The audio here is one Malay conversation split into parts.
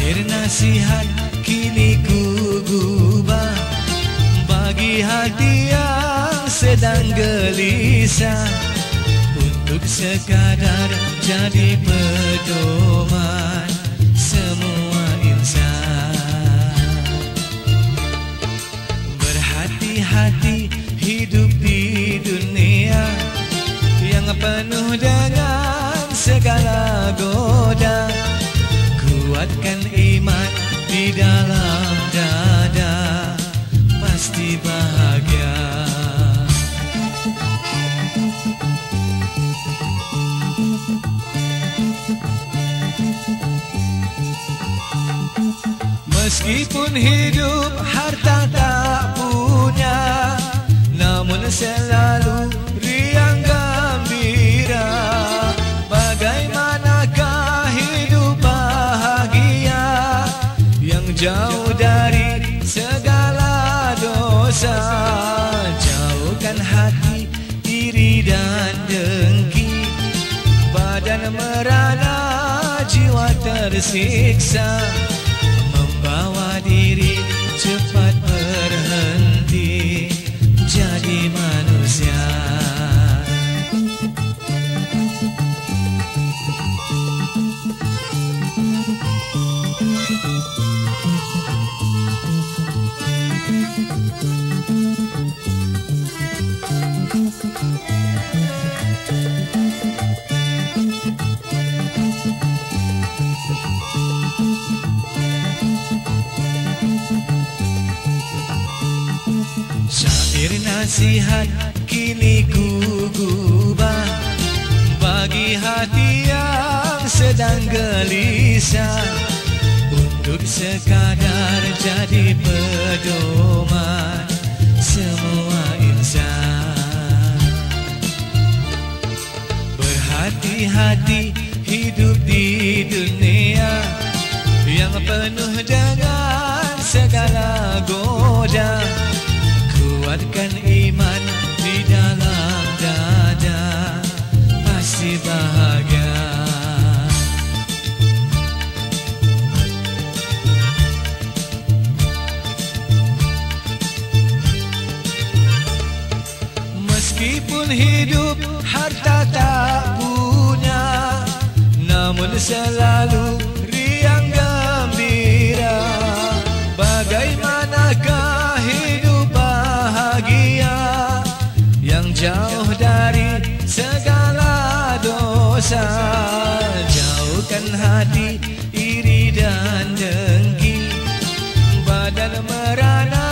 Syair nasihat kini ku gubah bagi hati yang sedang gelisah, untuk sekadar jadi pedoman semua insan. Berhati-hati hidup di dunia yang penuh dengan segala goda. Kuatkan iman di dalam dada, pasti bahagia. Meskipun hidup harta tak punya, namun selalu riang gembira. Bagaimanakah hidup bahagia yang jauh dari segala dosa? Jauhkan hati iri dan dengki, badan merana jiwa tersiksa. Membawa diri cepat berhenti jadi manusia. Syair nasihat kini ku gubah bagi hati yang sedang gelisah, untuk sekadar jadi pedoman semua insan. Berhati-hati hidup di dunia yang penuh dengan segala goda. Kuatkan iman di dalam dada, pasti bahagia. Meskipun hidup harta tak punya, namun selalu riang gembira. Bagaimanakah hidup bahagia yang jauh dari segala dosa? Jauhkan hati iri dan dengki, badan merana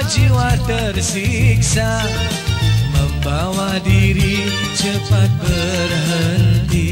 jiwa tersiksa. Membawa diri cepat berhenti